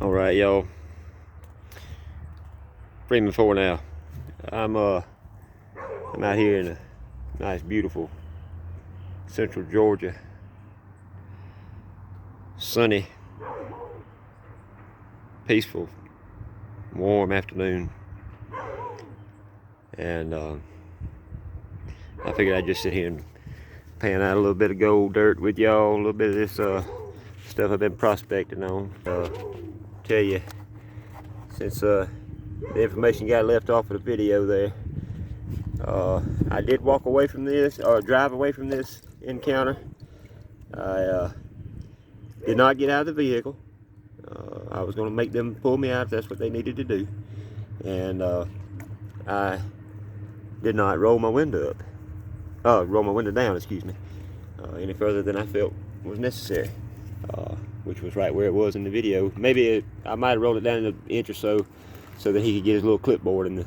All right, y'all. Freeman 4 now. I'm out here in a nice, beautiful central Georgia, sunny, peaceful, warm afternoon, and I figured I'd just sit here and pan out a little bit of gold dirt with y'all, a little bit of this stuff I've been prospecting on. Tell you, since the information got left off of the video there, I did walk away from this, or drive away from this encounter. I did not get out of the vehicle. I was going to make them pull me out if that's what they needed to do. And I did not roll my window up. Roll my window down, excuse me, any further than I felt was necessary. Which was right where it was in the video. Maybe I might have rolled it down an inch or so that he could get his little clipboard in the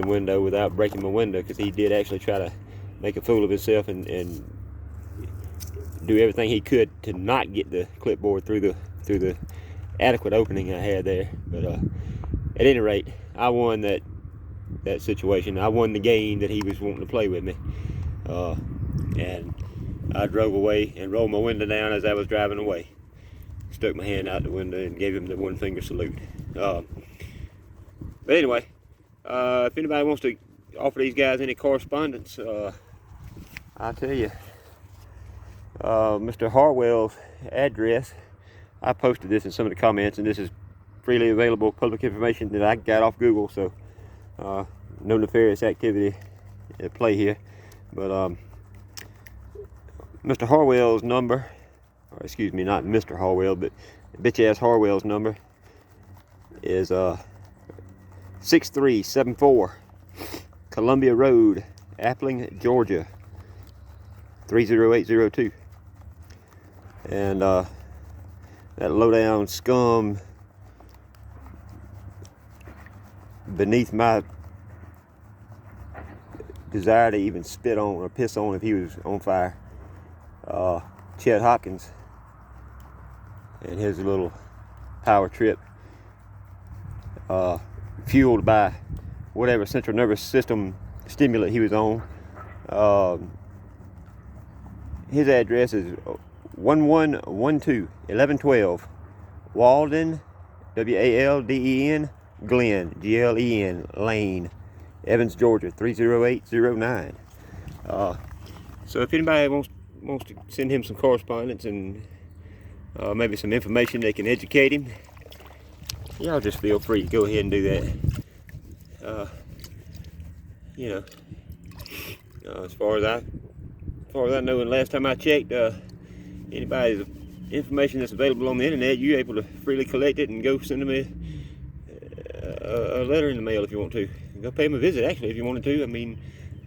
window without breaking my window, because he did actually try to make a fool of himself and do everything he could to not get the clipboard through the adequate opening I had there. But at any rate, I won that situation. I won the game that he was wanting to play with me, and I drove away and rolled my window down as I was driving away. Stuck my hand out the window and gave him the one finger salute. But anyway, if anybody wants to offer these guys any correspondence, I'll tell you, Mr. Harwell's address, I posted this in some of the comments, and this is freely available public information that I got off Google, so no nefarious activity at play here. But Mr. Harwell's number, or excuse me, not Mr. Harwell, but bitch ass Harwell's number is 6374 Columbia Road, Appling, Georgia 30802. And that low-down scum beneath my desire to even spit on or piss on if he was on fire, Chet Hopkins and his little power trip, fueled by whatever central nervous system stimulant he was on. His address is 1112 1112 Walden, Walden, Glen, Glen Lane, Evans, Georgia 30809. So if anybody wants to send him some correspondence and maybe some information that can educate him, y'all just feel free to go ahead and do that. You know, as far as I know, and last time I checked, anybody's information that's available on the internet, you're able to freely collect it and go send them a letter in the mail if you want to. Go pay them a visit, actually, if you wanted to. I mean,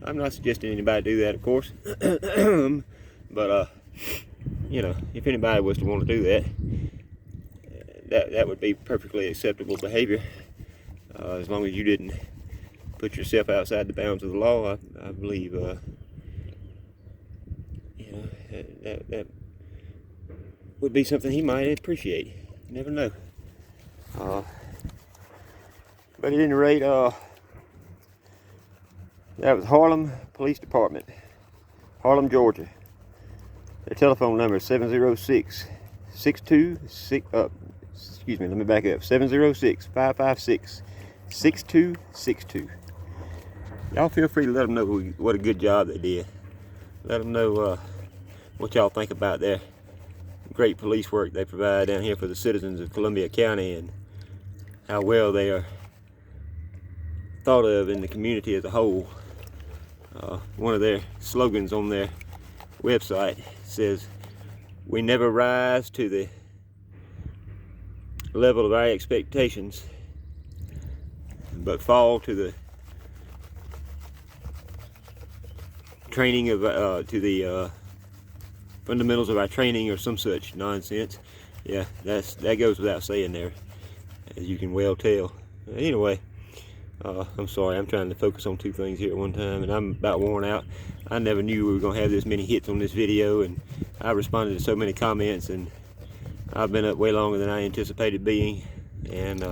I'm not suggesting anybody do that, of course. But you know, if anybody was to want to do that would be perfectly acceptable behavior, as long as you didn't put yourself outside the bounds of the law. I believe, you know, that would be something he might appreciate. You never know. But at any rate, that was Harlem Police Department, Harlem, Georgia. Their telephone number is 706-626, excuse me, let me back up, 706-556-6262. Y'all feel free to let them know what a good job they did. Let them know what y'all think about their great police work they provide down here for the citizens of Columbia County, and how well they are thought of in the community as a whole. One of their slogans on their website says, "We never rise to the level of our expectations, but fall to the training of to the fundamentals of our training," or some such nonsense. Yeah, that goes without saying there, as you can well tell. Anyway, I'm sorry, I'm trying to focus on two things here at one time, and I'm about worn out. I never knew we were going to have this many hits on this video, and I responded to so many comments, and I've been up way longer than I anticipated being, and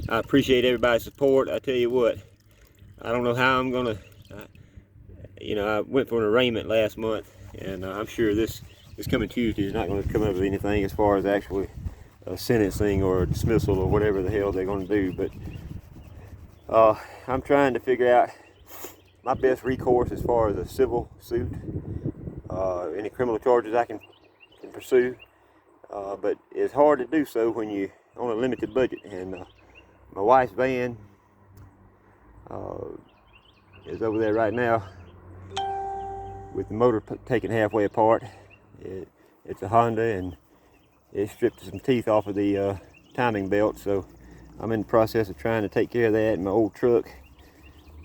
I appreciate everybody's support. I tell you what, I don't know how I'm gonna, you know, I went for an arraignment last month, and I'm sure this coming Tuesday is not going to come up with anything as far as actually sentencing or dismissal or whatever the hell they're going to do. But I'm trying to figure out my best recourse as far as a civil suit, any criminal charges I can pursue. But it's hard to do so when you're on a limited budget. And my wife's van is over there right now with the motor taken halfway apart. It's a Honda, and it stripped some teeth off of the timing belt, so I'm in the process of trying to take care of that. And my old truck,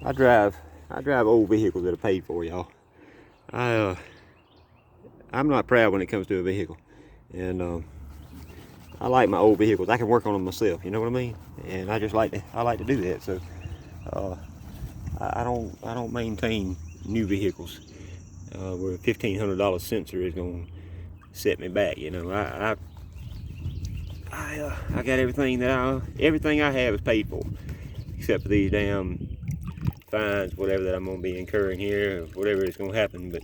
I drive old vehicles that are paid for, y'all. I'm not proud when it comes to a vehicle, and I like my old vehicles. I can work on them myself, you know what I mean? And I like to do that. So I don't maintain new vehicles where a $1,500 sensor is going to set me back. You know, I got everything I have is paid for, except for these damn fines, whatever that I'm going to be incurring here, or whatever is going to happen. But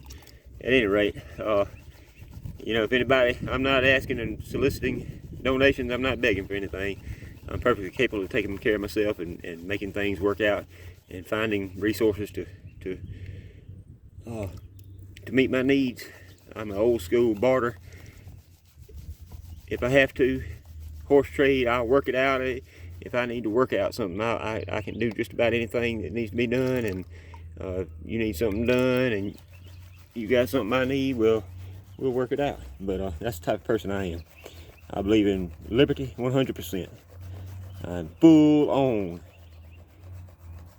at any rate, you know, if anybody, I'm not asking and soliciting donations. I'm not begging for anything. I'm perfectly capable of taking care of myself and making things work out and finding resources to meet my needs. I'm an old school barter. If I have to, horse trade, I'll work it out. If I need to work out something, I can do just about anything that needs to be done. And you need something done and you got something I need, we'll work it out. But that's the type of person I am. I believe in liberty 100%. I'm full on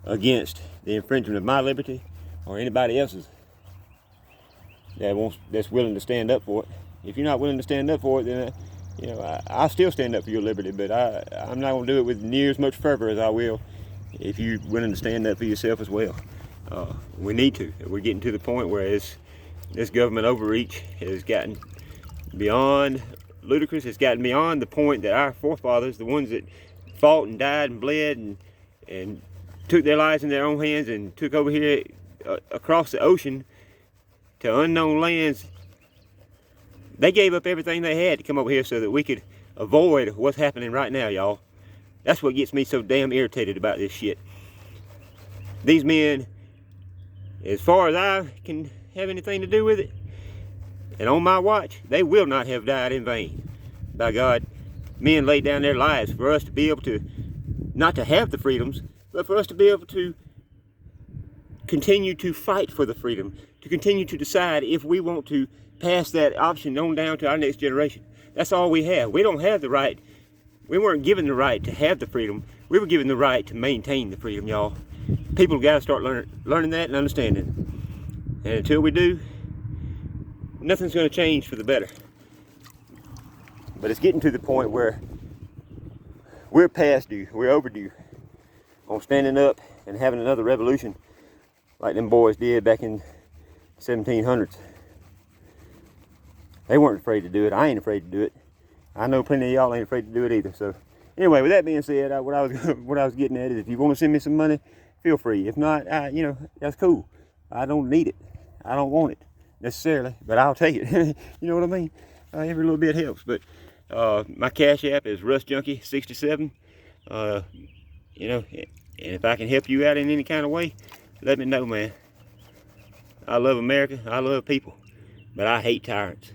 against the infringement of my liberty or anybody else's that's willing to stand up for it. If you're not willing to stand up for it, then you know, I'll still stand up for your liberty, but I'm not going to do it with near as much fervor as I will if you're willing to stand up for yourself as well. We need to. We're getting to the point where this government overreach has gotten beyond ludicrous. It's gotten beyond the point that our forefathers, the ones that fought and died and bled and took their lives in their own hands and took over here across the ocean to unknown lands, they gave up everything they had to come over here so that we could avoid what's happening right now, y'all. That's what gets me so damn irritated about this shit. These men, as far as I can have anything to do with it, and on my watch, they will not have died in vain. By God, men laid down their lives for us to be able to, not to have the freedoms, but for us to be able to continue to fight for the freedom, to continue to decide if we want to pass that option on down to our next generation. That's all we have. We don't have the right. We weren't given the right to have the freedom. We were given the right to maintain the freedom, y'all. People got to start learning that and understanding. And until we do, nothing's going to change for the better. But it's getting to the point where we're past due. We're overdue on standing up and having another revolution like them boys did back in 1700s. They weren't afraid to do it. I ain't afraid to do it. I know plenty of y'all ain't afraid to do it either. So anyway, with that being said, what I was getting at is, if you want to send me some money, feel free. If not, you know, that's cool. I don't need it. I don't want it necessarily, but I'll take it. You know what I mean? Every little bit helps. But my Cash App is RustJunkie67. You know, and if I can help you out in any kind of way, let me know, man. I love America. I love people, but I hate tyrants.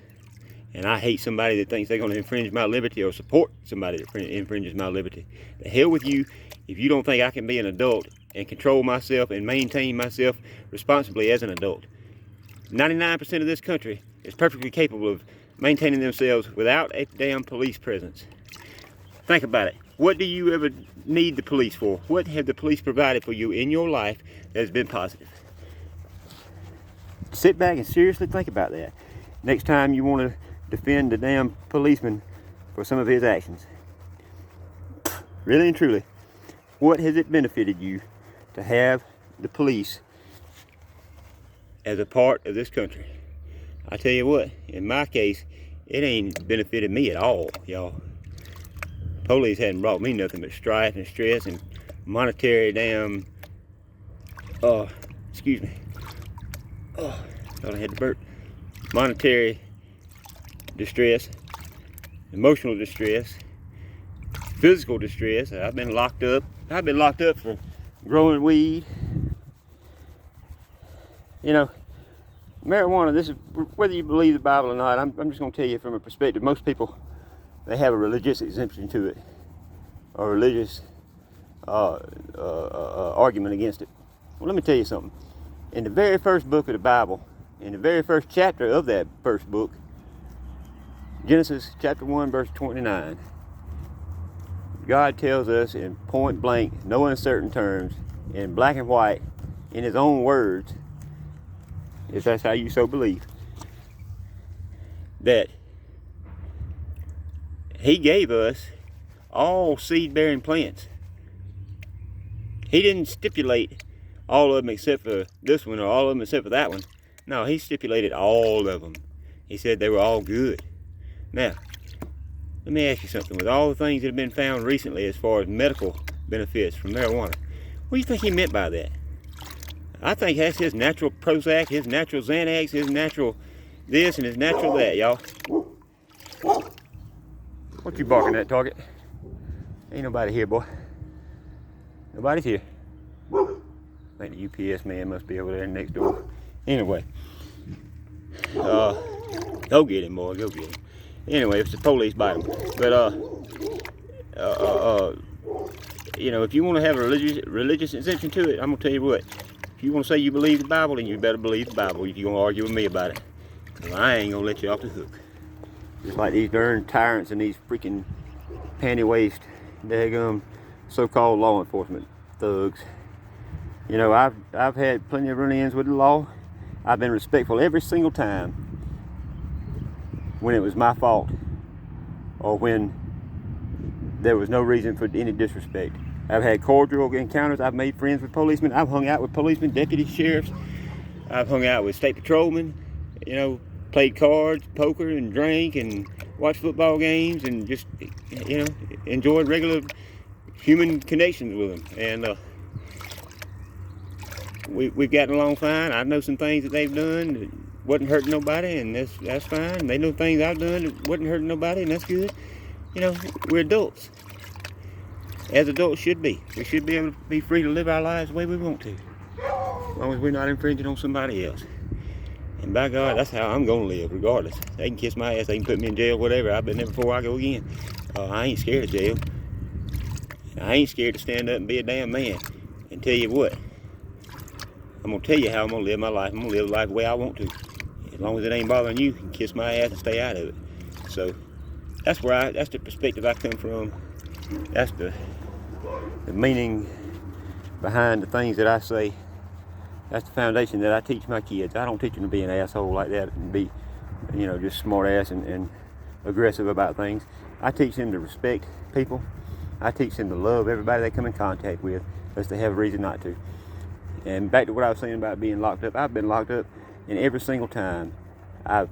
And I hate somebody that thinks they're going to infringe my liberty or support somebody that infringes my liberty. The hell with you if you don't think I can be an adult and control myself and maintain myself responsibly as an adult. 99% of this country is perfectly capable of maintaining themselves without a damn police presence. Think about it. What do you ever need the police for? What have the police provided for you in your life that has been positive? Sit back and seriously think about that. Next time you want to defend the damn policeman for some of his actions. Really and truly, what has it benefited you to have the police as a part of this country? I tell you what, in my case, it ain't benefited me at all, y'all. Police hadn't brought me nothing but strife and stress and monetary damn, excuse me. Oh, thought I had to burp. Monetary distress, emotional distress, physical distress. I've been locked up. I've been locked up for growing weed. You know, marijuana, this is, whether you believe the Bible or not, I'm just going to tell you from a perspective. Most people, they have a religious exemption to it, or religious argument against it. Well, let me tell you something. In the very first book of the Bible, in the very first chapter of that first book, Genesis chapter 1, verse 29, God tells us in point blank, no uncertain terms, in black and white, in his own words, if that's how you so believe, that he gave us all seed-bearing plants. He didn't stipulate all of them except for this one, or all of them except for that one. No, he stipulated all of them. He said they were all good. Now, let me ask you something. With all the things that have been found recently as far as medical benefits from marijuana, what do you think he meant by that? I think that's his natural Prozac, his natural Xanax, his natural this and his natural that, y'all. What you barking at, Target? Ain't nobody here, boy. Nobody's here. I think the UPS man must be over there next door. Anyway, go get him, boy. Go get him. Anyway, if the police bite him. But you know, if you want to have a religious exemption to it, I'm gonna tell you what. If you want to say you believe the Bible, then you better believe the Bible. If you're gonna argue with me about it, 'cause I ain't gonna let you off the hook. Just like these darn tyrants and these freaking panty-waist, daggum, so-called law enforcement thugs. You know, I've had plenty of run-ins with the law. I've been respectful every single time when it was my fault or when there was no reason for any disrespect. I've had cordial encounters. I've made friends with policemen. I've hung out with policemen, deputy sheriffs. I've hung out with state patrolmen. You know, played cards, poker, and drank, and watched football games, and just, you know, enjoyed regular human connections with them. And we've gotten along fine. I know some things that they've done that wasn't hurting nobody, and that's fine. They know things I've done that wasn't hurting nobody, and that's good. You know, we're adults. As adults should be. We should be able to be free to live our lives the way we want to, as long as we're not infringing on somebody else. And by God, that's how I'm gonna live, regardless. They can kiss my ass, they can put me in jail, whatever. I've been there before, I go again. I ain't scared of jail. I ain't scared to stand up and be a damn man. And tell you what, I'm gonna tell you how I'm gonna live my life. I'm gonna live life the way I want to. As long as it ain't bothering you can kiss my ass and stay out of it. So that's the perspective I come from. That's the meaning behind the things that I say. That's the foundation that I teach my kids. I don't teach them to be an asshole like that and be, you know, just smart ass and aggressive about things. I teach them to respect people. I teach them to love everybody they come in contact with, unless they have a reason not to. And back to what I was saying about being locked up. I've been locked up, and every single time I've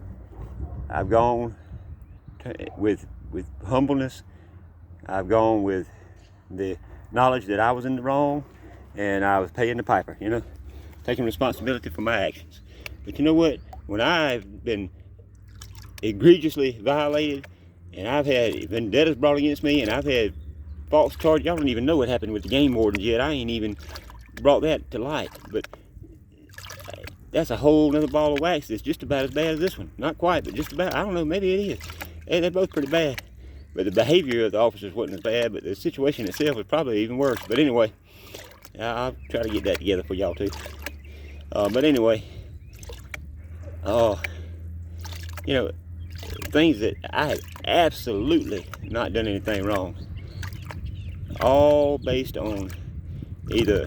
gone with humbleness. I've gone with the knowledge that I was in the wrong, and I was paying the piper, you know, taking responsibility for my actions. But you know what? When I've been egregiously violated, and I've had vendettas brought against me, and I've had false charges, y'all don't even know what happened with the game wardens yet. I ain't even brought that to light. But that's a whole nother ball of wax that's just about as bad as this one. Not quite, but just about. I don't know, maybe it is. And they're both pretty bad. But the behavior of the officers wasn't as bad, but the situation itself was probably even worse. But anyway, I'll try to get that together for y'all too. But anyway, you know, things that I have absolutely not done anything wrong. All based on either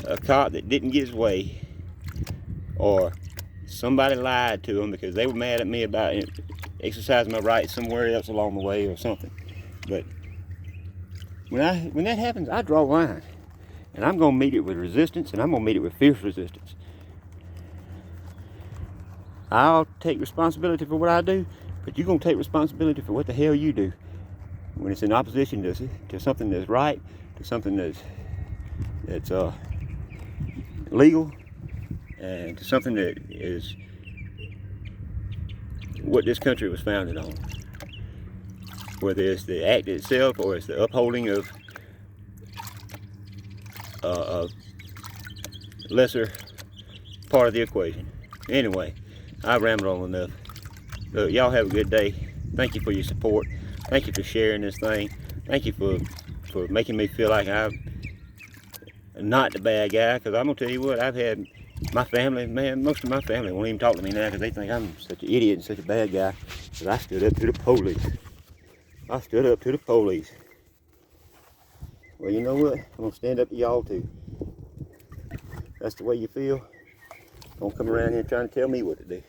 a cop that didn't get his way, or somebody lied to them because they were mad at me about exercising my rights somewhere else along the way or something. But when that happens, I draw a line, and I'm gonna meet it with resistance, and I'm gonna meet it with fierce resistance. I'll take responsibility for what I do, but you're gonna take responsibility for what the hell you do. When it's in opposition to something that's right, to something that's legal, and to something that is what this country was founded on. Whether it's the act itself or it's the upholding of a lesser part of the equation. Anyway, I rambled on enough. Look, y'all have a good day. Thank you for your support. Thank you for sharing this thing. Thank you for making me feel like I'm not the bad guy, because I'm going to tell you what, I've had my family, man, most of my family won't even talk to me now because they think I'm such an idiot and such a bad guy, because I stood up to the police. I stood up to the police. Well, you know what? I'm going to stand up to y'all too. That's the way you feel. Don't come around here trying to tell me what to do.